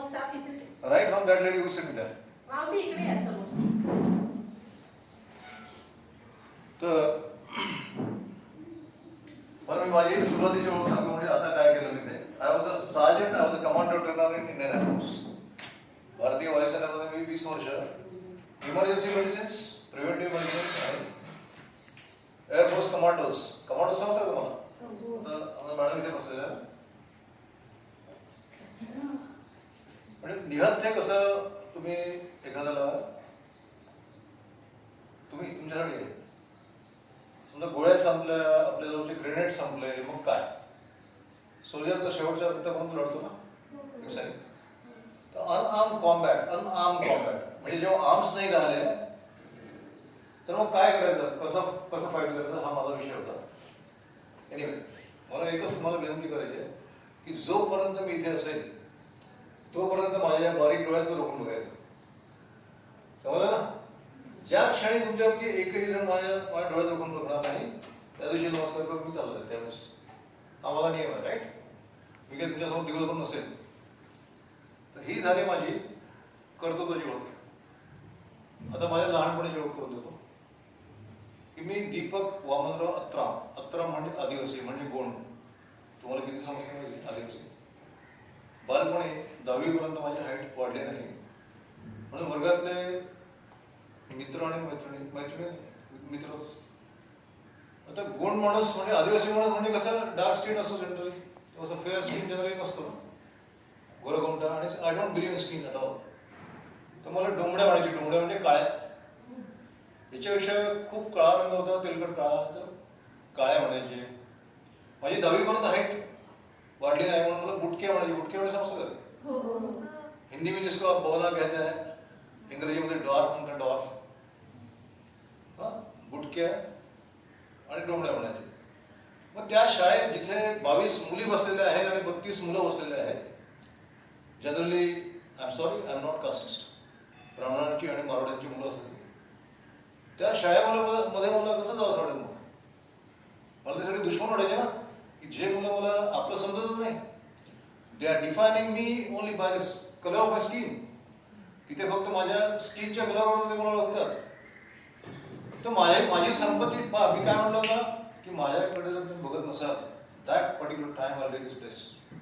Staff इथेच आहे. Right from that lady who sit there. मावशी इकडे आहे समोर. तर पण मी माझी सुरुवातीची ओळख सांगतो म्हणजे आता काय केलं मी ते I was a sergeant I was a commander trainer in Indian air force. भारतीय वायुसेनेमध्ये मी 20 वर्ष इमर्जन्सी मेडिसिन्स, प्रिव्हेंटिव्ह मेडिसिन्स आणि एअरफोर्स कमांडोज समजतात तुम्हाला? तर मॅडम इथे बसलेल्या म्हणजे निहत हे कसं तुम्ही एखाद्याला तुम्ही तुमच्यासाठी समजा गोळ्या संपल्या, आपल्या जवळचे ग्रेनेड संपले, मग काय सोल्जर तर शेवटच्या रक्तापर्यंत लढतो ना. तर अनआर्म कॉम्बॅट म्हणजे जेव्हा आर्म्स नाही राहिले तर मग काय करायचं, कसं फाईट करायचं हा माझा विषय होता. एनिवे मला एकच तुम्हाला विनंती करायची आहे की जोपर्यंत मी इथे असेल तोपर्यंत माझ्या बारीक डोळ्यात रोखून बघायचं. समजलं ना? ज्या क्षणी तुमच्यापैकी एकही जण माझ्या डोळ्यात रोखून बघणार नाही त्या दिवशी नमस्कार करून मी चाललो. त्यावेळेस हा माझा नियम आहे. राईट? मी काही तुमच्यासमोर दिवसभर नसेल. तर ही झाली माझी कर्तृत्वाची ओळख. आता माझ्या लहानपणीची ओळख करून देतो की मी दीपक वामनराव अत्राम म्हणजे आदिवासी म्हणजे गोंड. तुम्हाला किती समजते माहिती? आदिवासी. बालपणी 10वी पर्यंत माझी हाईट वाढली नाही म्हणून वर्गातले मित्र आणि मित्रच. आता गोंड माणूस म्हणजे आदिवासी माणूस म्हणजे कसं डार्क स्किन असतो जनरली, तसं फेअर स्किन जनरली नसतो ना, गोरगोमटा. आणि I don't believe in skin at all. तर मला डोंबड्या म्हणायचे. डोंबड्या म्हणजे काळ्या. याच्यापेक्षा खूप काळा रंग होता, तेलकट काळा, तर काळ्या म्हणायचे. माझी 10वी पर्यंत हाईट वाढली नाही म्हणून मला बुटके म्हणायचे. बुटके म्हणजे समजतं का? हिंदी में जिसको आप बौला कहते हैं, इंग्रजीमध्ये डॉर्फ म्हणतात. डॉर्फ बुटक्या आणि डोंबड्या म्हणायचे. मग त्या शाळेत जिथे 22 मुली बसलेल्या आहेत आणि 32 मुलं बसलेले आहेत, generally I am not casteist, ब्राह्मणांची आणि मारवाड्यांची मुलं असतात. त्या शाळेमध्ये मला कसं जावं वाटत मग मला ते सगळे दुश्मन वाटायचे ना, की जे मुलं मला आपलं समजतच नाही. They are defining me only by this colour of my skin. तिथे फक्त माझ्या स्किनच्या कलरवर ते मला ओळखतात. तर माझी संपत्ती मी काय म्हणलं होतं की माझ्याकडे जर तुम्ही बघत नसाल that particular time or this place.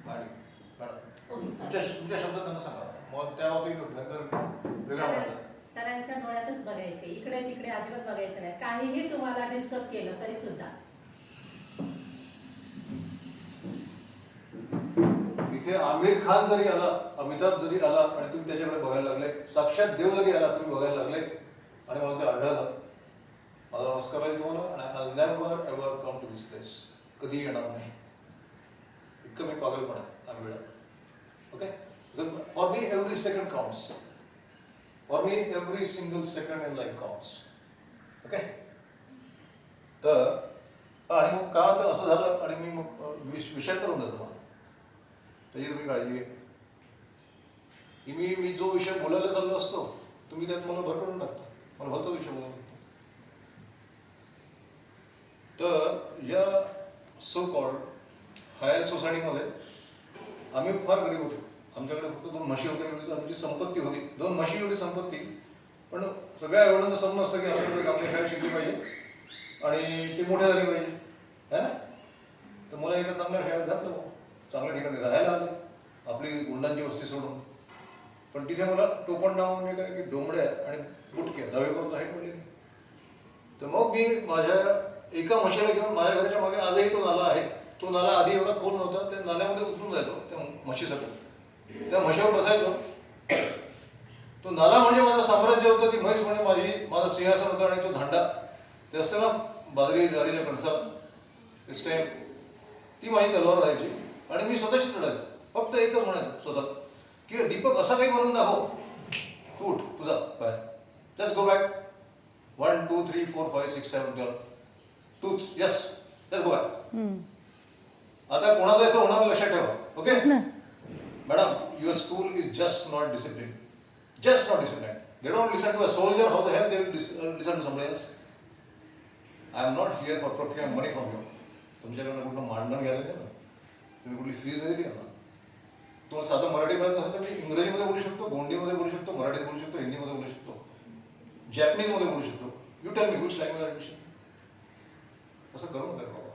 Madam तुमच्या शब्दात त्यांना सांगा. मग त्या वेगळा म्हणतात. सरांच्या डोळ्यातच बघायचे, इकडे तिकडे अजिबात बघायचं नाही. काहीही तुम्हाला डिस्टर्ब केलं तरी सुद्धा. इथे आमिर खान जरी आला, अमिताभ जरी आला आणि तुम्ही त्याच्याकडे बघायला लागले, साक्षात देव जरी आला तुम्ही बघायला लागले आणि मला ते आढळलं, माझा नमस्कार आहे तुम्हाला. आणि never ever come to this place. कधी येणार नाही. इतकं मी पागलपण आहे आंबेडा. Okay? For me every second counts. For me every single second in life counts. Okay? तर आणि मग का तर असं झालं आणि मी मग विषय करून देतो मला त्याची तुम्ही काळजी घ्या की मी जो विषय बोलायला चाललो असतो तुम्ही त्यात मला भर करून टाकता. मला भलता विषय बोलायला. तर या सो कॉल्ड हायर सोसायटीमध्ये आम्ही फार गरीब होतो. आमच्याकडे फक्त 2 म्हशी वगैरे आमची संपत्ती होती. 2 म्हशी एवढी संपत्ती. पण सगळ्या एवढं स्वप्न असतं की आपल्याकडे चांगली शाळेत शिकली पाहिजे आणि ते मोठे झाले पाहिजे है ना. तर मला एका चांगल्या शाळेत घातलं, चांगल्या ठिकाणी राहायला आले आपली गुंडांची वस्ती सोडून. पण तिथे मला टोपण नाव म्हणजे काय की डोंबड्या आणि बुटक्या 10वी पर्यंत हाईट पडली. तर मग मी माझ्या एका म्हशीला घेऊन माझ्या घराच्या मागे आजही तो नाला आहे. तो नाला आधी एवढा खोल नव्हता. त्या नाल्यामध्ये उतरून जायचो त्या म्हशीसाठी. त्या म्हशीवर बसायचो. तो नाला म्हणजे माझं साम्राज्य होतं. ती म्हैस म्हणजे माझा सिंहासन होता. आणि तो धांडा ते असतं ना बाजरी ज्वारीच्या कणसाला इस टाइम, ती माझी तलवार राहायची आणि मी स्वतःच लढायचो. फक्त एकच म्हणायचं स्वतः की दीपक असा काही बनवून दाखव, तू उठ तुझा बाहेर, लेट्स गो बॅक. 1 2 3 4 5 6 7 12 टूच यस लेट्स गो बॅक. आता कोणाचं असं होणार लक्षात ठेवा. Okay madam, your school is just not discipline. Just not disciplined. They don't listen to a soldier. How the hell they will listen to somebody else? I am not here for procuring money from you. तुमच्याकडनं कुठलं मांडण घ्यायला नाही ना, तुम्ही कुठली fees दिली ना. तुम्हाला साधं मराठी मिळत नसेल तर मी इंग्रजीमध्ये बोलू शकतो, गोंडीमध्ये बोलू शकतो, मराठीत बोलू शकतो, हिंदीमध्ये बोलू शकतो, जॅपनीजमध्ये बोलू शकतो. You tell me which language admission. असं करू नका बाबा.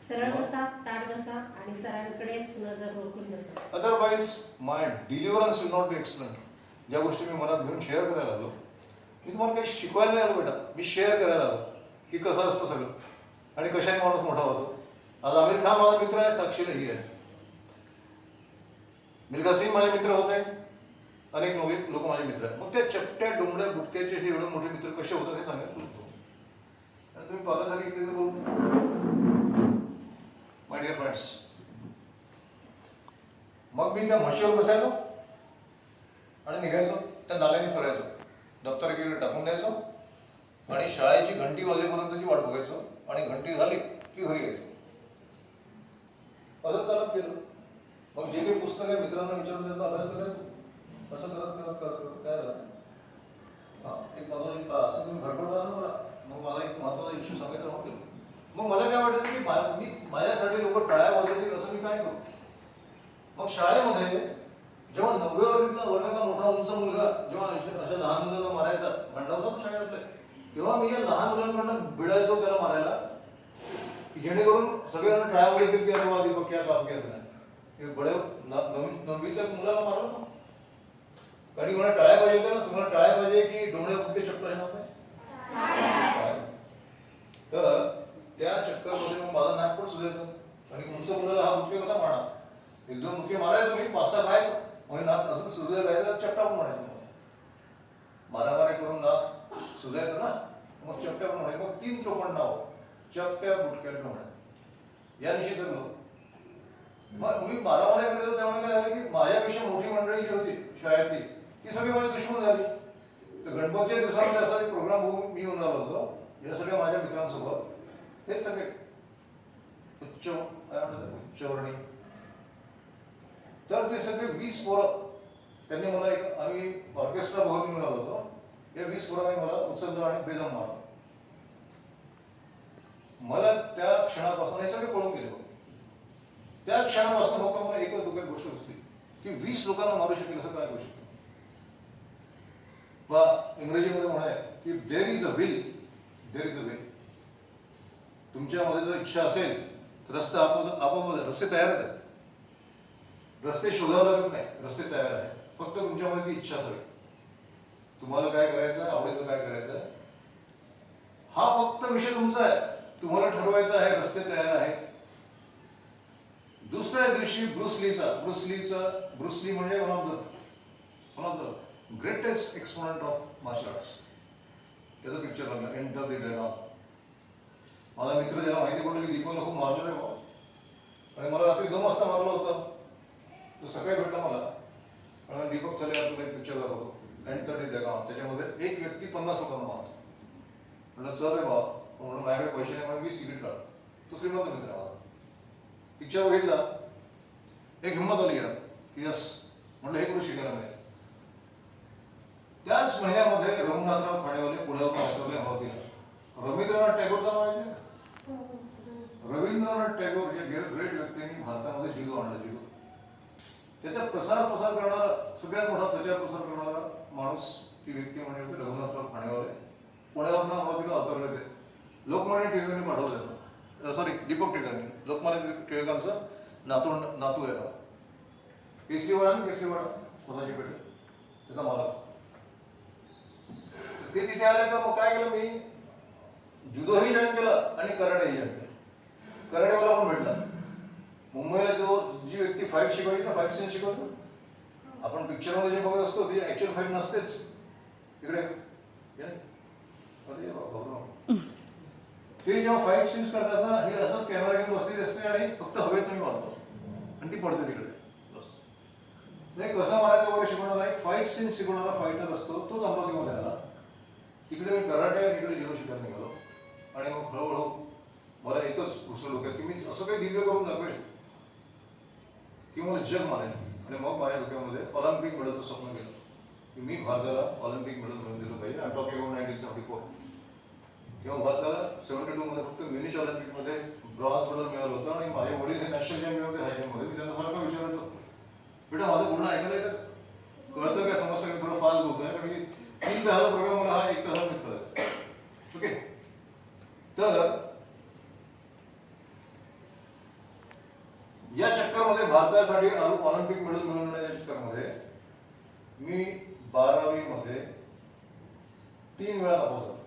सरळ बसा, ताट बसा आणि सरांकडेच नजर रोखून बसा. Otherwise my deliverance will not be excellent. ज्या गोष्टी मी मनात घेऊन शेअर करायला आलो, मी तुम्हाला काही शिकवायला नाही आलो बेटा, मी शेअर करायला आलो की कसं असतं सगळं आणि कशाने माणूस मोठा होतो. आज आमिर खान माझा मित्र आहे, साक्षीला ही आहे. मिल्खा सिंग माझे मित्र होत आहे, अनेक लोक माझे मित्र आहेत. मग त्या चपट्या डोंगड्या बुटक्याचे हे एवढे मोठे मित्र कसे होतात हे सांगायला बोलतो. आणि तुम्ही पागा झाली इकडे बोलू. माय डिअर फ्रेंड्स, मग मी त्या म्हशीवर बसायचो आणि निघायचो, त्या नाल्याने फिरायचो, दप्तर इकडे टाकून द्यायचो आणि शाळेची घंटी वाजेपर्यंतची वाट बघायचो आणि घंटी झाली की घरी यायचो. असं चालत गेलो. मग जे काही पुस्तक आहे मित्रांना विचारून त्याचा अभ्यास करायचो. असं करत करत करत काय झालं, एक माझा असं तुम्ही भरभरला ना मला, मग मला एक महत्वाचा इश्यू सांगायचा नव्हतं. मग मला काय वाटायचं की मी माझ्यासाठी लोक टाळ्या वाजवतील असं मी काय करू. मग शाळेमध्ये जेव्हा 9व्या वर्गाचा मोठा उंच मुलगा जेव्हा अशा लहान मुलांना मारायचा, भांडवतात ना शाळेतले, तेव्हा मी या लहान मुलांकडनं भिडायचो त्याला मारायला, जेणेकरून सगळ्यांना टाळ्या वाजवतील की अरे वा दीपक क्या काम केलं नाही. बडे 9वीच्या मुलाला मारलं ना, कारण मला टाळ्या पाहिजे होत्या ना. तुम्हाला टाळ्या पाहिजे की डोंगळ्या बुक्के चक्कर येणार नाही. तर त्या चक्करमध्ये मग माझा नाक पण सुजायचं आणि उंच मुलाला हा बुक्के कसा मारणार. 1-2 बुक्के मारायचो मी, 5-6 खायचो, मग नाक अजून सुजायला राहायचं, चपटा पण म्हणायचं. मारामारी करून नाक सुजायचं ना, मग चपट्या पण म्हणायचं. मग 3 टोपण नाव चपट्या बुटक्या म्हणायचं. या दिवशी जगलो. मग मी मारामाऱ्याकडे जातो, त्यामुळे काय झालं की माझ्यापेक्षा मोठी मंडळी जी होती शाळेतली ती सगळी माझी दुश्मन झाली. तर गणपतीच्या दिवसामध्ये असा एक प्रोग्राम बघून मी येऊन आलो होतो या सगळ्या माझ्या मित्रांसोबत. हे सगळे उच्चवर्णी, तर ते सगळे 20 पोरं त्यांनी मला आम्ही ऑर्केस्ट्रा बघून घेऊन आलो होतो. या 20 पोरांनी मला उचललं आणि बेदम मारलं. मला त्या क्षणापासून हे सगळे पळून गेले. त्या क्षणापासून फक्त मला एकच डोक्यात गोष्ट होती की 20 लोकांना मारू शकेल असं काय करू शकतो. वा इंग्रजीमध्ये म्हणाय की there is a will, there is a way. तुमच्यामध्ये जर इच्छा असेल तर रस्ते आपोआप रस्ते तयारच आहेत. रस्ते शोधावे लागत नाही, रस्ते तयार आहेत. फक्त तुमच्यामध्ये ती इच्छा असावी. तुम्हाला काय करायचं, आवडीचं काय करायचं, हा फक्त विषय तुमचा आहे. तुम्हाला ठरवायचं आहे, रस्ते तयार आहेत. दुसऱ्या दिवशी ब्रुस ली म्हणजे one of the greatest exponent of martial arts. त्याचा पिक्चर बनला एंटर द ड्रॅगन. माझा मित्र ज्याला माहिती पडलं की दीपकला खूप मारलं रे बाबा, आणि मला रात्री 2 वाजता मारलं होतं. तो सकाळी भेटला मला, दीपक चले तुला एक पिक्चर दाखवतो एंटर द ड्रॅगन. त्याच्यामध्ये एक व्यक्ती 50 लोकांना मारतो. म्हटलं सर रे बाबा, म्हणून माझ्याकडे पैसे नाही, मला 20 तिकीट काढ. तो श्रीमंत मित्र मला. पिक्चर बघितला, एक हिंमत आली गेला की यस, म्हटलं हे कुठे शिकायला मिळेल. त्याच महिन्यामध्ये रघुनाथराव खाणेवाले पुण्यावर पाठवले अमरावतीला. रवींद्रनाथ टागोरचा नाव आहे. रवींद्रनाथ टागोर या ग्रेट व्यक्तींनी भारतामध्ये जुडो आणला. जुडो त्याचा प्रसार करणारा, सगळ्यात मोठा प्रचार करणारा माणूस ती व्यक्ती म्हणजे रघुनाथराव खाणेवाले. पुण्यावरून अमरावतीला अवतरले ते. लोकमान्य टिळकांनी पाठवलं त्याचं, सॉरी दीपक टिळकांनी. लोकमान्य टिळकांचं नातू आहे का केसरीवाडा स्वतःची पेठ, त्याचा मालक. ते तिथे आले का मग काय केलं मी, जुदोही जॉईन केला आणि कराटेही जॉईन केलं. कराटेवाला पण भेटला. मुंबईला जी व्यक्ती फाईट शिकवायची ना, फाईट सीन शिकवतो आपण पिक्चरमध्ये जे बघत असतो ती ऍक्च्युअल फाईट नसतेच. तिकडे ते जेव्हा फाईट सीन्स करतात ना, हे असंच कॅमेरा घेऊन बसलेली असते आणि फक्त हवेत तुम्ही मारतो आणि ती पडते तिकडे. बस नाही कसं मारायचं वगैरे शिकवणारा एक फाईट सीन शिकवणारा फायटर असतो, तोच अमरावतीमध्ये आला. तिकडे मी कराटे आणि इकडे जुडो शिकायला निघालो. आणि मग हळूहळू मला एकच घुसलं डोक्यात की मी असं काही दिव्य करून दाखवेल की मला जग मारेल. आणि मग माझ्या डोक्यामध्ये ऑलिम्पिक मेडलचं स्वप्न केलं की मी भारताला ऑलिम्पिक मेडल मिळवून दिलं पाहिजे. I talking about 1974. किंवा भारताला 72 मध्ये फक्त म्युनिच ऑलिम्पिकमध्ये ब्रॉन्झ मेडल मिळालं होतं आणि माझे वडील हे नॅशनल चॅम्पियन होते हाय जम्पमध्ये. मी त्यांना मला काय विचारायचं बेटा माझं पूर्ण ऐकायला येतं, कळतं काय समस्या, मी थोडं फास्ट बोलतोय कारण की 3 तासाचा प्रोग्राम मला हा 1 तासात निघतोय. ओके, तर या चक्करमध्ये भारतासाठी ऑलिम्पिक मेडल मिळवण्याच्या चक्करमध्ये मी 12वी मध्ये 3 वेळा नापास झालो.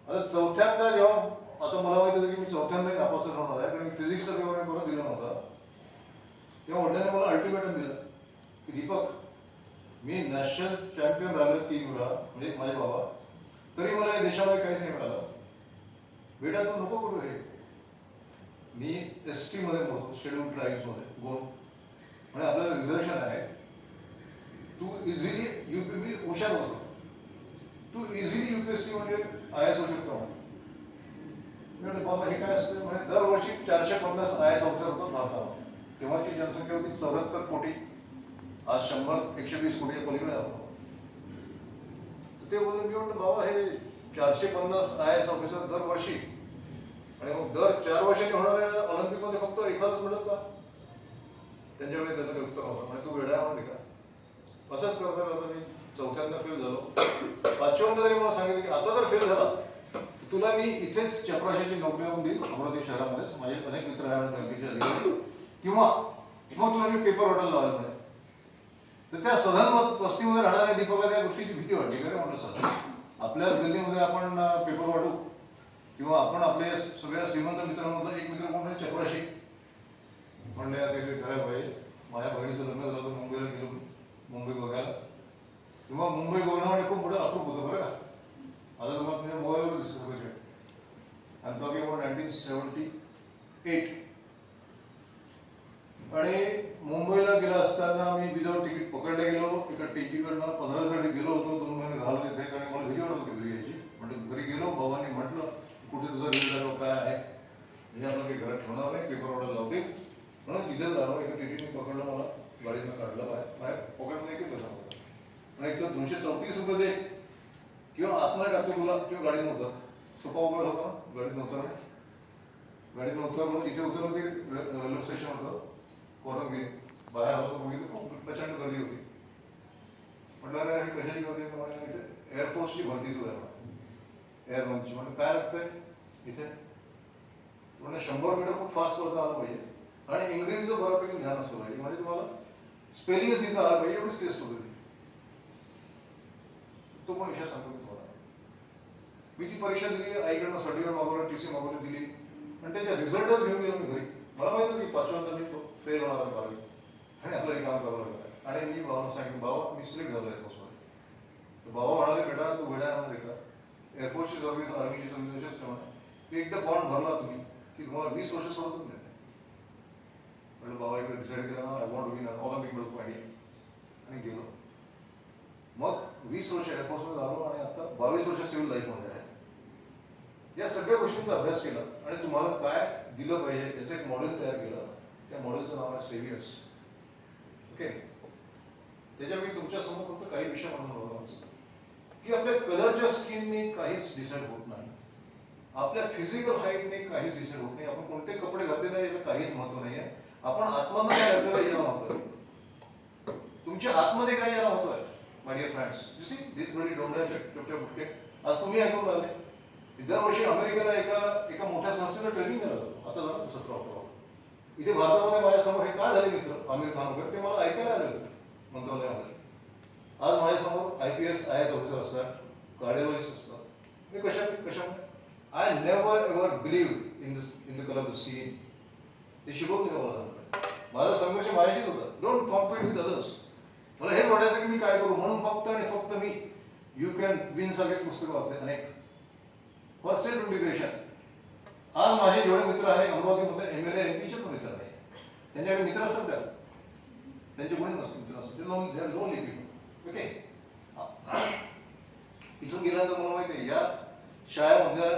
आता चौथ्यांदा जेव्हा, आता मला माहिती होतं की मी चौथ्यांदा नापास होणार आहे, कारण फिजिक्सचा पेपर मी परत दिला नव्हता, तेव्हा वडिलांनी मला अल्टिमेटम दिलं की दीपक, मी नॅशनल चॅम्पियन झालो 3 वेळा, म्हणजे माझे बाबा, तरी मला या देशामध्ये काहीच नाही मिळालं. बेटा तू नको करू हे. मी ST मध्ये मोडतो, शेड्यूल ट्राईब्स मध्ये गोल, म्हणजे आपल्याला रिझर्वेशन आहे. तू इझिली मी हुशार होतो, तू इझिली UPSC मध्ये IAS होऊ शकतो. म्हणजे बाबा हे काय असतं, म्हणजे दरवर्षी 450 IAS ऑफिसर होतात भारतामध्ये. तेव्हाची जनसंख्या होती 74 कोटी, आज 100-120 कोटी पलीकडे जातो. ते बोलून मी म्हटलं बाबा हे 450 IAS ऑफिसर दरवर्षी, आणि मग दर 4 वर्षांनी होणाऱ्या ऑलिम्पिक मध्ये फक्त एखादच मिळत का? त्यांच्याकडे त्याचं काही उत्तर होतं, म्हणजे तू वेळा म्हणते का? असंच करता करता मी चौथ्यांदा फेल झालो. 5व्यांदा तरी मला सांगितलं की आता जर फेल झाला तुला मी इथेच चपराशाची नोकरी लावून देईल अमरावती शहरामध्येच, माझे अनेक मित्र आहेत बँकेचे अधिकारी, किंवा मग तुला मी पेपर वाटायला लावायला मिळेल. तर त्या सधन वस्तीमध्ये राहणाऱ्या दीपकला त्या गोष्टीची भीती वाटली. काय म्हटलं सर, आपल्याच गल्लीमध्ये आपण पेपर वाटू, किंवा आपण आपल्या सगळ्या श्रीमंत मित्रांमधला एक मित्र कोण आहे चपराशी, म्हणले ते खरं पाहिजे. माझ्या बहिणीचं लग्न झालं, मुंबईला गेलो, मुंबई बघायला, किंवा मुंबई बघणं म्हणजे खूप मोठं अप्रूप होतं बरं का. आता तुम्हाला तुमच्या मोबाईलवर दिसतं सगळं. I am talking about 1978. आणि मुंबईला गेला असताना मी विदाउट तिकीट पकडला गेलो. एका टिकीकडनं 15 गेलो होतो, 2 महिने राहिलो तिथे, कारण मला भीती वाटत होती घरी यायची. म्हणजे घरी गेलो, बाबांनी म्हटलं कुठे तुझा घरी झालं काय आहे, म्हणजे आपलं काही घरात ठेवणार नाही, पेपर ऑर्डर लावते म्हणून तिथेच राहिलो. एका टिकीने पकडलं, मला गाडीनं काढलं, माझ्या पकडलं नाही की तसं होतं. आणि एक तर 234 रुपये दे किंवा आतमध्ये टाकतो तुला, किंवा गाडी नव्हतं. सोपा उपाय होता ना, गाडीत नव्हतं नाही, गाडीत नव्हतं म्हणून इथे उतरलं. ते रेल्वे स्टेशन होतं कोणतं मी बाहेर होतो, बघितलं खूप प्रचंड गर्दी होती. म्हटलं अरे ही कशाची गर्दी आहे, इथे एअरफोर्सची भरती सुरू आहे, एअरमनची. म्हणजे काय लागतंय इथे, म्हणजे 100 मीटर खूप फास्ट करता आलं पाहिजे, आणि इंग्रजीचं बऱ्यापैकी ज्ञान असलं पाहिजे, म्हणजे तुम्हाला स्पेलिंगच लिहिता आलं पाहिजे, एवढीच टेस्ट होती. तो पण विषय सांगतो मी तुम्हाला. मी ती परीक्षा दिली, आईकडनं सर्टिफिकेट मागवलं, TC मागवली, दिली, आणि त्याच्या रिझल्टच घेऊन गेलो मी घरी. मला माहिती होतं की 5व्यांदा मी तो फेल होणार आहे 12वी, आणि आपल्याला काम करावं लागलं. आणि मी बाबांना सांगितलं बाबा मी सिलेक्ट झालो एअरफोर्समध्ये. तर बाबा म्हणाले बेटा तू वेळा म्हणून का एअरफोर्सची सर्व्हिस, आर्मीची सर्व्हिस असेच ठेवणार, एकदा बॉन्ड भरला तुम्ही की तुम्हाला 20 वर्ष सोडतच नाही. म्हटलं बाबा इकडे डिसाईड केलं ना, I want to win Olympic medal पाहिजे, आणि गेलो. मग 20 वर्ष एअरफोर्समध्ये झालो, आणि आता 22 वर्ष सिव्हिल लाईफमध्ये आहे. या सगळ्या गोष्टींचा अभ्यास केला, आणि तुम्हाला काय दिलं पाहिजे याचं एक मॉडेल तयार केलं. त्या मॉडेलचं नाव आहे सेव्हियर्स. ओके, त्याच्या मी तुमच्या समोर फक्त काही विषय म्हणून की आपल्या कलरच्या स्किनने काहीच डिसाईड होत नाही, आपल्या फिजिकल हाईटने काहीच डिसाईड होत नाही, आपण कोणते कपडे घातले नाही याचं काहीच महत्व नाही आहे, आपण आतमध्ये काय घातलेलं याला महत्व आहे. तुमच्या आतमध्ये काय याला महत्व आहे. My dear friends, you see this buddy डोंगराच्या छोट्या बुटके आज तुम्ही ऐकून राहिले. दरवर्षी अमेरिकेला एका मोठ्या संस्थेला ट्रेनिंग केलं जातं. आता झालं 17 ऑक्टोबर. इथे भारतामध्ये माझ्यासमोर हे काय झाले मित्र आमिर खान वगैरे, ते मला ऐकायला आले होते मंत्रालयामध्ये. आज माझ्यासमोर IPS IAS ऑफिसर असतात, कार्डिओलॉजिस्ट असतात. मी कशामुळे I never ever believed in the colour of the skin. ते शिकवून दिलं मला. माझा संघर्ष माझ्याशीच होता. Don't compete with others. मला हेच वाटायचं की मी काय करू, म्हणून फक्त आणि फक्त मी यू कॅन विन सगळे पुस्तकं वाचले अनेक फॉर सेल्फ इंटिग्रेशन. आज माझे जेवढे मित्र आहे अमरावतीमध्ये MLA MP पण मित्र नाही, त्यांच्याकडे मित्र असतात त्या, त्यांचे कोणी नसतो मित्र असतात, ते लोन लिपी. ओके, इथून गेल्यानंतर मला माहिती आहे या शाळेमध्ये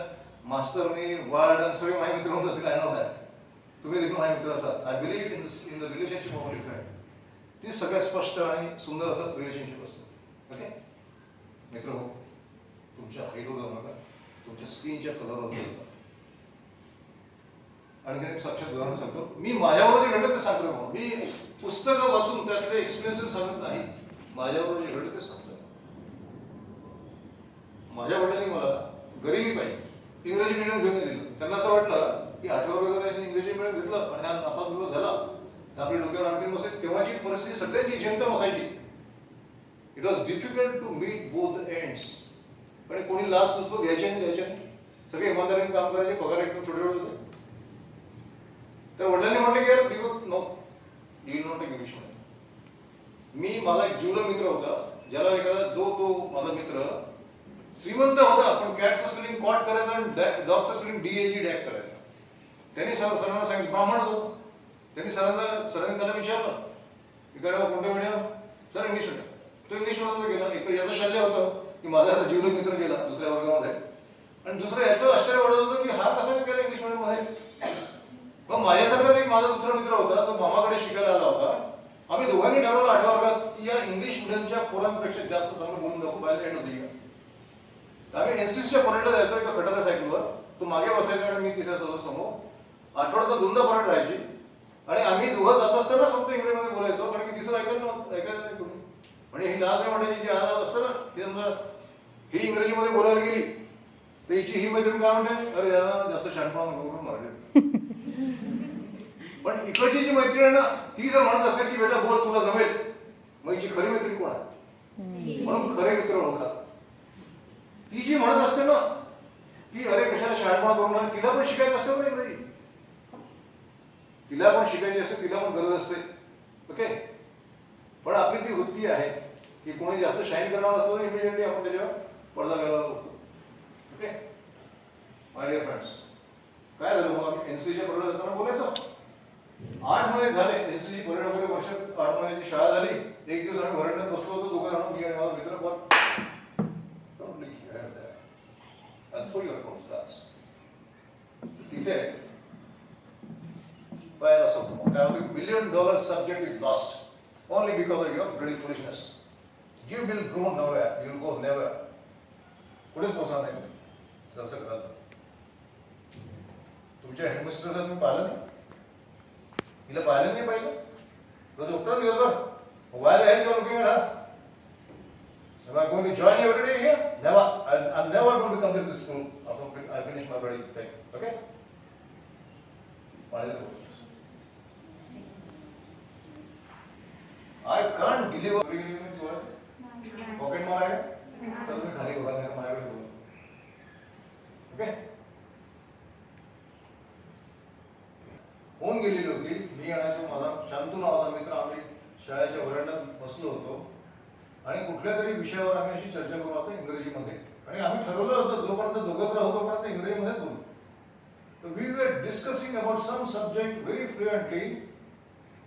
मास्तरनी वार्डन सगळे माझे मित्र होऊन जातील. आय नो दॅट तुम्ही देखील माझे मित्र असतात. I believe in the relationship of my friend. ती सगळ्यात स्पष्ट आणि सुंदर असं रिलेशनशिप असतं. ओके मित्र हो, तुमच्या हाईटवर जाऊ नका, तुमच्या स्किनच्या कलरवर जाऊ नका. आणखी एक साक्षात उदाहरण सांगतो. मी माझ्यावर जे घडलं ते सांगतो. मी पुस्तकं वाचून त्यातले एक्सपिरियन्सेस सांगत नाही, माझ्यावर जे घडलं ते सांगतो. माझ्या वडिलांनी मला गरिबी पाहिजे इंग्रजी मिडियम घेऊन दिलं. त्यांना असं वाटलं की 8व्या वर्गात यांनी इंग्रजी मिडियम घेतलं आणि हा नापास झाला तर आपल्या डोक्यावर आणखी बसेल. तेव्हाची परिस्थिती सगळ्यांची जेमतेम असायची. It was difficult to meet both the ends. पण कोणी लाच पुस्तक घ्यायचे नाही, द्यायचे नाही, सगळे इमानदारीने काम करायचे, पगार एकदम छोटे छोटे होते. तर वडिलांनी म्हटलं की यार Deepak no deal not English मध्ये. मला एक जीवलग मित्र होता, ज्याला एखादा तो माझा मित्र श्रीमंत होता, पण कॅटचं स्पेलिंग कॉट करायचा आणि डॉगचं स्पेलिंग DAG डॅक करायचा. त्यांनी सरांना सांगितलं, ब्राह्मण होतो, त्यांनी सरांनी त्याला विचारलं की काय कोणत्या मीडियम? Sir English medium. तो इंग्लिश मीडियममध्ये गेला. एक तर याचं शल्य होतं की माझा जीवलग मित्र गेला दुसऱ्या वर्गामध्ये, आणि दुसरं याचं आश्चर्य वाटत होतं की हा कसा गेला इंग्लिश मीडियम मध्ये. मग माझ्यासारखा एक माझा दुसरा मित्र होता, तो मामाकडे शिकायला आला होता. आम्ही दोघांनी ठरवलं 8व्या वर्गात की या इंग्लिश मीडियमच्या पोरांपेक्षा जास्त चांगलं बोलून दाखवू बाहेर एंड होती. आम्ही एनसीसीच्या परेडला जायचो एका खटारा सायकलवर. तो मागे बसायचा आणि मी तिथे समोर. आठवड्यात 2दा परेड राहायची आणि आम्ही दोघं जात असतानाच फक्त इंग्रजीमध्ये बोलायचो, कारण की तिसरं ऐकायला नाही कोणी. म्हणजे ही लाज नाही म्हणायची, जी आज असतं ना की समजा ही इंग्रजीमध्ये बोलायला गेली तर हिची ही मैत्रीण काय म्हणते, अरे याला जास्त शहाणपणा नको मारले. पण इकडची जी मैत्रीण आहे ना, ती जर म्हणत असेल की बेटा बोल तुला जमेल, मग हिची खरी मैत्रीण कोण आहे? म्हणून खरे मित्र ओळखा. ती जी म्हणत असते ना की अरे कशाला शहाणपणा करून, तिला पण शिकायचं असतं ना इंग्रजी, तिला पण शिकायची असते, तिला पण गरज असते. ओके, पण आपली ती वृत्ती आहे की कोणी जास्त शाईन करणार असतो तर इमिडिएटली आपण त्याच्यावर पडदा घालायला लागतो. ओके माय डिअर फ्रेंड्स, काय झालं मग आम्ही एनसीसीच्या परेडला जाताना बोलायचं. 8 महिने झाले एनसीसी परेडमध्ये, वर्षात 8 महिन्याची शाळा झाली. एक दिवस आम्ही वरांड्यात बसलो होतो दोघं जण, मी आणि माझा मित्र. पण तिथे पाहायला असं काय होतं, $1 billion subject is lost only because of your bloody foolishness. You will go nowhere, you will go never. कुठेच पोहोचणार नाही तुम्ही असं कराल. तुमच्या हेडमिस्टरला तुम्ही पाहिलं नाही, तिला पाहिलं नाही पाहिलं, रोज उठतात दिवसभर. Why the hell you are looking at her? Am I going to join you every day here? Never. I'm never going to come to this school after I finish my bloody thing. Okay? I can't deliver. Pocket मार आहे तर तुम्ही खाली बघा, नाही माझ्याकडे बघा. Okay, होऊन गेलेली होती. मी आणि तो माझा शांतू नावाचा मित्र आम्ही शाळेच्या वरांड्यात बसलो होतो आणि कुठल्या तरी विषयावर आम्ही अशी चर्चा करू आता इंग्रजीमध्ये. आणि आम्ही ठरवलं होतं जोपर्यंत दोघंच राहू तोपर्यंत इंग्रजीमध्येच बोलू. We were discussing about some subject very fluently.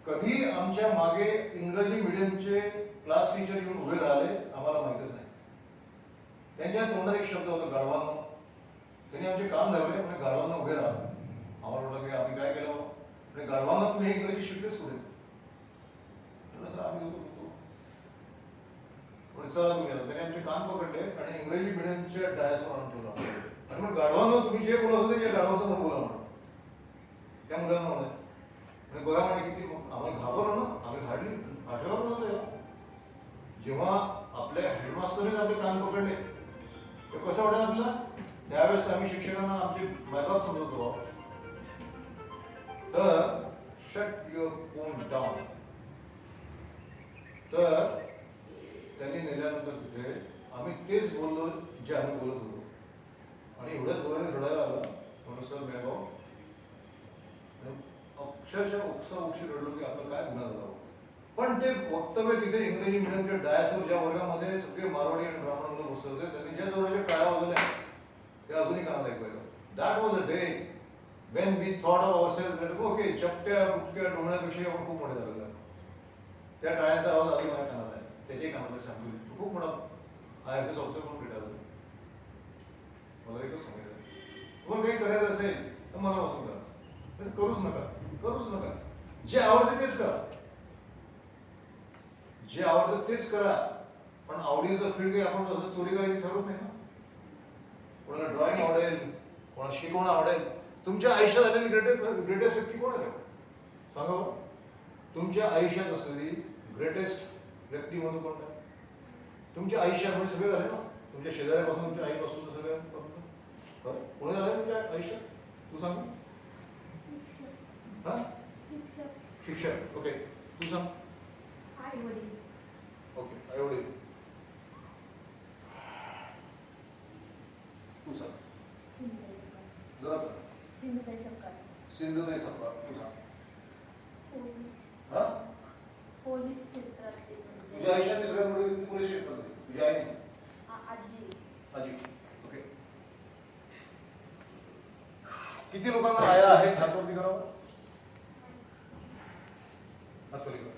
कधी आमच्या मागे इंग्रजी मीडियमचे क्लास टीचर येऊन उभे राहिले आम्हाला माहितच नाही. त्यांच्या तोंडात एक शब्द होता, गाढवांनो. त्यांनी आमचे कान धरले म्हणजे गाढवांना उभे राहिले. आम्हाला वाटलं की आम्ही काय केलं आणि गाढवांना तुम्ही इंग्रजी शिकलेच कुठे. आम्ही चला तुम्ही, त्याने आमचे कान पकडले आणि इंग्रजी मिडियमच्या डायसवर आणून ठेवला. आणि मग गाढवांना तुम्ही जे बोलत होते त्या गाढवाचं बोला म्हणून त्या मुलांना म्हणे. बघा म्हणे किती आम्हाला घाबरलो ना. आम्ही हार्डली 8व्या वर्गात होतो. जेव्हा आपल्या हेडमास्टरने आपले कान पकडले ते कसं वाटत आपल्याला. त्यावेळेस आम्ही शिक्षकांना आमचे मायबाप समजतो, तर शट युअर फोन डाऊन. तर त्यांनी नेल्यानंतर तिथे आम्ही तेच बोललो जे आम्ही बोलत होतो. आणि एवढ्याच जोराने रडायला आला म्हणून सर मेगाव अक्षरशः उक्षी रडलो की आपलं काय गुन्हा झाला. पण ते वक्तव्य तिथे इंग्रजी मिडियमच्या डायसवर ज्या वर्गामध्ये सगळे मारवाडी आणि ब्राह्मण बसले होते त्यांनी ज्या जोराच्या टाळ्या वाजवल्या ते अजूनही कानात ऐकू. That was a day when we thought of ourselves that okay चपट्या बुटक्या डोंगरापेक्षा आपण खूप मोठे झालेलो. त्या टाळ्यांचा आवाज आधी माझ्या कानात आहे, त्याच्याही कानात सांगतो खूप मोठा आय एफ एस ऑफिसर पण भेटायला. मला एकच सांगायचं, तुम्हाला काही करायचं असेल तर मला बसून करा, करूच नका. जे आवडते तेच करा, जे आवडतं तेच करा. पण आवडीचं फील्ड काही आपण तसं चोरी करायची ठरवत नाही ना. कोणाला ड्रॉइंग आवडेल, कोणाला शिकवणं आवडेल, तुमच्या आयुष्यात आलेली ग्रेटेस्ट व्यक्ती कोण आहे सांगा बरं. तुमच्या आयुष्यात असलेली ग्रेटेस्ट व्यक्ती म्हणून कोण आहे? तुमच्या आयुष्यामध्ये सगळे झाले ना, तुमच्या शेजाऱ्यापासून तुमच्या आईपासून सगळ्या कोणी झालं तुमच्या आयुष्यात? तू सांग. हा शिक्षक. ओके तू सांग. आई वडील. ओके आई वडील. तू सांग. सिंधुताई सपकाळ. जरा सांग. सिंधुताई सपकाळ. सिंधुताई सपकाळ. तू सांग. पोलीस. हा पोलीस क्षेत्रातले म्हणजे तुझ्या आयुष्यातली सगळ्यात मोठी पोलीस क्षेत्रातली तुझी आई नाही? आजी. आजी. ओके. किती लोकांना आया आहेत हातवरती करावं? हातवरती करा.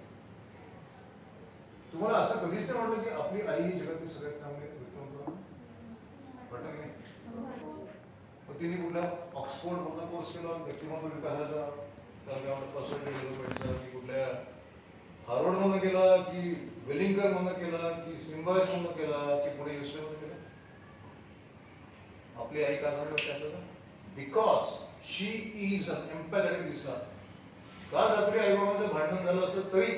तुम्हाला असं कधीच नाही वाटलं की आपली आई ही जगातली सगळ्यात चांगली व्यक्तिमत्व वाटलं की नाही? मग तिने कुठल्या ऑक्सफोर्ड मधला कोर्स केला व्यक्तिमत्व विकासाचा, पर्सनॅलिटी डेव्हलपमेंटचा, की कुठल्या हार्वर्ड मधनं केला, की वेलिंगकर मधनं केला, की सिम्बायस मधनं केला, की पुणे युनिव्हर्सिटी मधनं केला? आपली आई का चांगली वाटते आपल्याला? Because she is an empathetic listener. काल रात्री आई बाबांचं भांडण झालं असं तरी,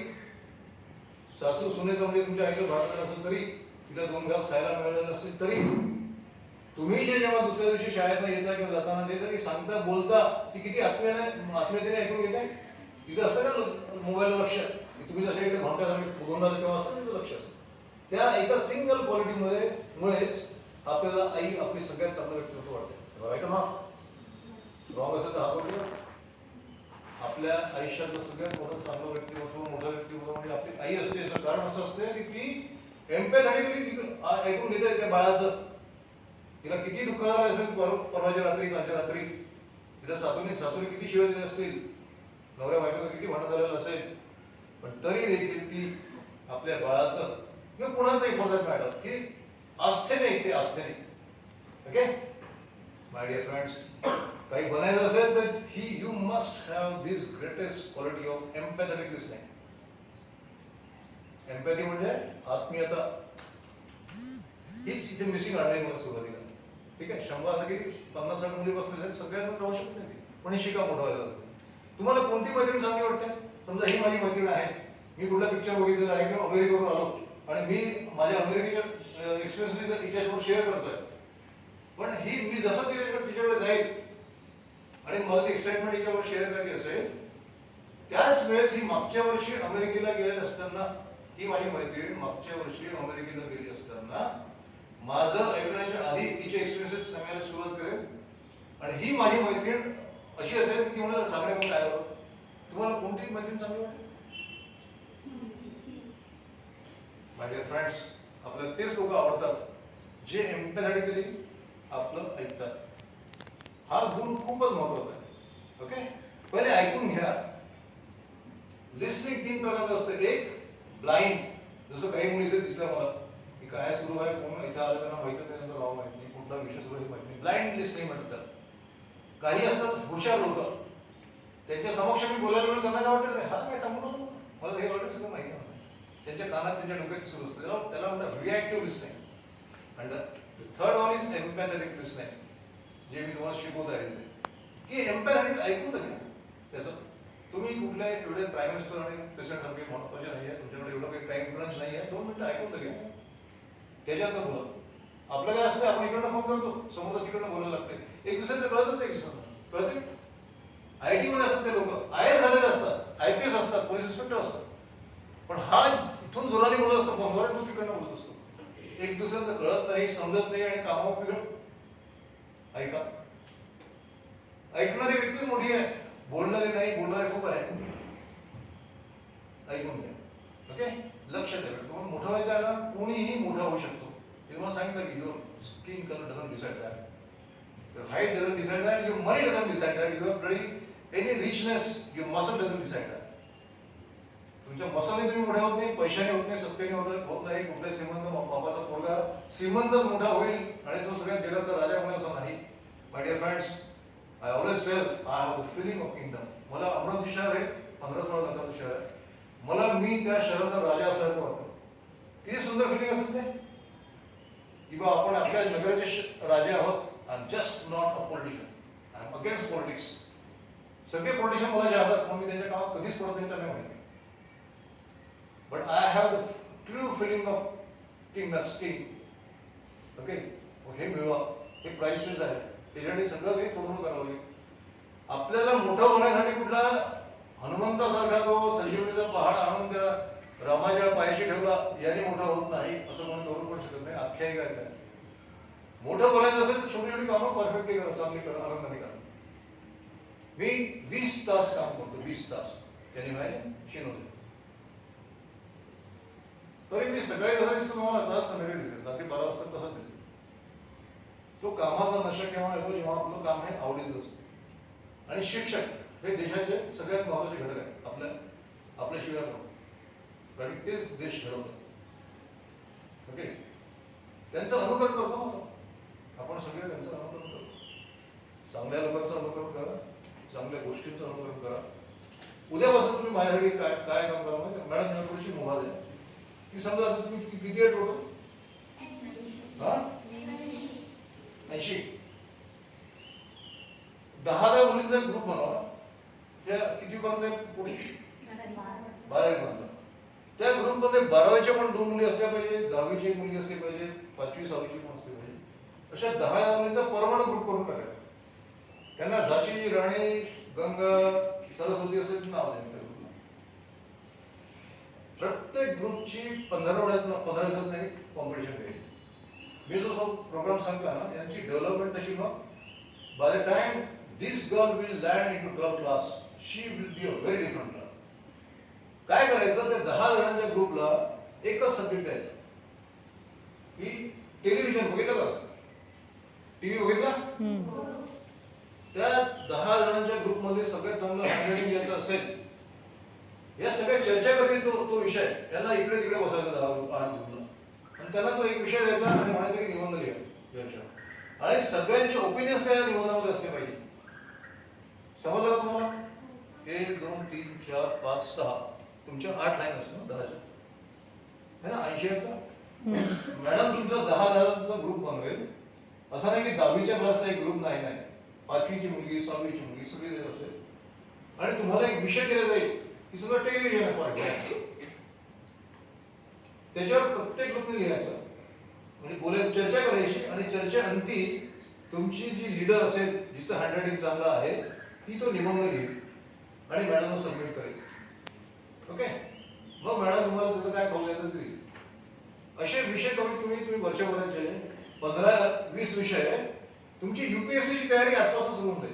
सासू सुनेचं म्हणजे तुमच्या आईचं भांडण झालं असं तरी, तिला 2 घास खायला मिळालं नसेल तरी, तुम्ही जे जेव्हा दुसऱ्या दिवशी शाळेत येता किंवा जाताना जे जरी सांगता बोलता ती किती आत्मीयतेने ऐकून घेते. तिचं असतं का मोबाईलवर लक्ष, तुम्ही जसे इकडे भांडण्यासारखे बोलणार तेव्हा असतं तिचं लक्ष असतं. त्या एका सिंगल क्वालिटीमध्ये मुळेच आपल्याला आई आपली सगळ्यात चांगलं व्यक्तिमत्व वाटते. राईट ना? रॉंग असेल तर हा बोलतो. आपल्या आयुष्यातलं सगळ्यात मोठं चांगलं व्यक्तिमत्व, मोठं व्यक्तिमत्व म्हणजे आपली आई असते. याचं कारण असं असतं की ती एम्पॅथेटिकली ऐकून घेते त्या बाळाचं. तिला किती दुःख झालं असेल परवाच्या रात्री, कालच्या रात्री, तिला सासूने किती शिवाय दिले असतील, नवऱ्या बायकोचं किती भांडण झालेलं असेल, पण तरी देखील ती आपल्या बाळाचं किंवा कुणाचंही फॉर दॅट मॅटर की आस्थेने ऐकते, आस्थेने. ओके माय डिअर फ्रेंड्स, काही बनायचं असेल तर you must have this greatest quality of empathetic listening. Empathy म्हणजे आत्मीयता. हीच इथे मिसिंग आढळली मला सुरुवातीला. ठीक आहे, 100 आता किती 50-60 मुली बसलेल्या सगळ्यांना राहू शकत नाही, पण हे शिका मोठं व्हायला. तुम्हाला कोणती मैत्रीण चांगली वाटते? समजा ही माझी मैत्रीण आहे, मी कुठला पिक्चर बघितलेला आहे किंवा अमेरिकेवरून आलो आणि मी माझ्या अमेरिकेच्या एक्सपिरियन्स तिच्यासमोर शेअर करतोय, पण ही मी जसं तिच्याकडे जाईल आणि मला ती एक्साइटमेंट तिच्यावर शेअर करायची असेल, त्याच वेळेस ही मागच्या वर्षी अमेरिकेला गेलेली असताना, ही माझी मैत्रीण मागच्या वर्षी अमेरिकेला गेली असताना माझं ऐकण्याच्या आधी तिचे एक्सपिरियन्सेस सांगायला सुरुवात करेल. आणि ही माझी मैत्रीण अशी असेल की ती मला सांगण्या मग काय होतं. तुम्हाला कोणती मैत्रीण चांगली वाटते? माय डिअर फ्रेंड्स, आपल्याला तेच लोक आवडतात जे एम्पॅथेटिकली आपलं ऐकतात. हा गुण खूपच महत्वाचा आहे. ओके, पहिले ऐकून घ्या. लिसनिंग 3 प्रकारचं असतं. एक ब्लाइंड, जसं काही मुली इथे दिसल्या मला की काय सुरू आहे, कोण इथं आलं त्यांना माहिती नाही, त्यांचं नाव माहिती नाही, कुठला विषय सुरू आहे माहिती नाही. ब्लाइंड लिसनिंग म्हणतात. काही असतात हुशार लोक, त्यांच्या समक्ष मी बोलायला वेळ त्यांना काय वाटतं, हा काय सांगू नको, मला हे वाटतं सगळं माहिती नाही. त्यांच्या कानात त्यांच्या डोक्यात सुरू असतं. त्याला म्हणतात रिॲक्टिव्ह लिसनिंग. आणि थर्ड वन इज एम्पॅथेटिक लिसनिंग, जे मी तुम्हाला शिकवत आहे की एम्पॅथेटिक ऐकून तर घ्या. त्याचं तुम्ही कुठल्या एवढे प्राईम मिनिस्टर आणि प्रेसिडेंट सारखे महत्वाचे नाही आहे, तुमच्याकडे एवढं काही टाइम क्रंच नाही आहे, 2 मिनिटं ऐकून तर घ्या, त्याच्यानंतर बोला. आपलं काय असतं, आपण इकडनं फोन करतो, समोर तिकडनं बोलायला लागते, एक दुसऱ्याचं कळतच नाही. कळते? IT मध्ये असतात ते लोक, IAS झालेले असतात, IPS असतात, पोलीस इन्स्पेक्टर असतात, पण हा इथून जोराने बोलत असतो फोनवर, तो तिकडनं बोलत असतो. एक दुसऱ्याचं कळत नाही, समजत नाही आणि कामावर बिघड. ऐका, ऐकणारी व्यक्तीच मोठी आहे, बोलणारे नाही. बोलणारे खूप आहे. ऐकून घ्या. ओके, लक्ष द्या. तुम्हाला मोठं व्हायचं आहे ना, कोणीही मोठा होऊ शकतो. मी तुम्हाला सांगितलं की your skin colour doesn't decide that, your height doesn't decide that, your money doesn't decide that, your bloody any richness, your muscle doesn't decide that. तुमच्या मसाने तुम्ही मोठे होत नाही, पैशाने होत नाही, सत्तेने होत नाही. कुठल्या श्रीमंत बापाचा पोरगा श्रीमंतच मोठा होईल आणि तो सगळ्या जगाचा राजा होईल असं नाही. My dear friends, I always tell I have a feeling of kingdom. मला अमरावती शहर आहे, 15-16 लाखाचं शहर आहे. मला मी त्या शहराचा राजा असायला वाटतो. किती सुंदर फिलिंग असेल ते, की बा आपण आपल्या नगराचे राजे आहोत. I'm just not a politician. I am against politics. सगळे पॉलिटिशियन मला चाहतात पण मी त्यांच्या कामात कधीच पडत नाही त्यांना माहिती. But I have the true feeling of king nesting. Okay, हे मिळवा, हे प्राइसलेस आहे. त्याच्यासाठी सगळं काही पूर्ण करावं लागेल. आपल्याला मोठं होण्यासाठी कुठला हनुमंतासारखा तो संजीवनीचा पहाड आणून त्या रामाच्या पायाशी ठेवला याने मोठा होत नाही असं म्हणून करू पण शकत नाही. आख्यायिका आहे. मोठं बोलायचं असेल तर छोटी छोटी कामं परफेक्टली करा, चांगली करा, आनंदाने करा. मी 20 तास काम करतो, 20 तास त्यांनी माहिती शिनवले. तरी मी सकाळी जसा दिसतो मला तास संध्याकाळी दिसेल, रात्री 12 वाजता तसंच दिसेल. तो कामाचा नशा केव्हा येतो जेव्हा आपलं काम हे आवडीचं असतं. आणि शिक्षक हे देशाचे सगळ्यात महत्वाचे घटक आहेत आपल्याशिवाय कारण तेच देश घडवतात. ओके, त्यांचं अनुकरण करतो ना आपण सगळे, त्यांचं अनुकरण करतो. चांगल्या लोकांचं अनुकरण करा, चांगल्या गोष्टींचं अनुकरण करा. उद्यापासून तुम्ही माझ्यासाठी काय काय काम करा म्हणजे मॅडम मला थोडीशी मुभा द्या की समजा आता तुम्ही किती आहे टोटल? 80. 10 मुलींचा ग्रुप बनवा. त्या किती पर्यंत पुढे 12 पर्यंत. त्या ग्रुपमध्ये 12वीच्या पण 2 मुली असल्या पाहिजे, 10वीची एक मुलगी असली पाहिजे, 5वी 6वीची पण असली पाहिजे. अशा 10 मुलींचा परमानंट ग्रुप करून टाकायचा. त्यांना झाशी, राणी, गंगा, सरस्वती असं नाव द्यायचं. प्रत्येक ग्रुपची 15 दिवसात नाही कॉम्पिटिशन घ्यायची. मी जो प्रोग्राम सांगतो ना यांची डेव्हलपमेंट तशी मग by the time this girl will land into 12th class she will be a very different girl. काय करायचं त्या 10 जणांच्या ग्रुपला एकच सब्जेक्ट द्यायचा की टेलिव्हिजन बघितलं का? टीव्ही बघितला? त्या 10 जणांच्या ग्रुपमध्ये सगळ्यात चांगलं हँडलिंग ज्याचं असेल या सगळ्या चर्चा करेल तो विषय. त्यांना इकडे तिकडे बसायचं 10 ग्रुपला आणि त्यांना तो एक विषय द्यायचा आणि म्हणायचं की निबंध लिहा. आणि सगळ्यांचे ओपिनियन्स काय निबंधामध्ये असले पाहिजे. समजलं का तुम्हाला? 1 2 3 4 5 6 तुमच्या 8 लाईन असतात 10च्या है ना. 80 आहेत का? मॅडम तुमचा 10 ग्रुप बनवेल. असं नाही की 10वीच्या क्लासचा एक ग्रुप नाही. 5वीची मुलगी 6वीची मुलगी सगळी देत असेल आणि तुम्हाला एक विषय दिला जाईल की सगळं टेलिव्हिजन आहे फॉर एक्झाम्पल. त्याच्यावर प्रत्येक ग्रुपने लिहायचं म्हणजे बोलायचं, चर्चा करायची आणि चर्चेअंती तुमची जी लीडर असेल जिचं हँडरायटिंग चांगलं आहे ती तो निबंध लिहिल आणि मॅडमला सबमिट करेल. ओके, मग मॅडम तुम्हाला त्याचं काय खाऊ द्यायचं ते. असे विषय कमीत कमी तुम्ही वर्षभराचे 15-20 विषय तुमची UPSC ची तयारी आसपासून सुरू होते.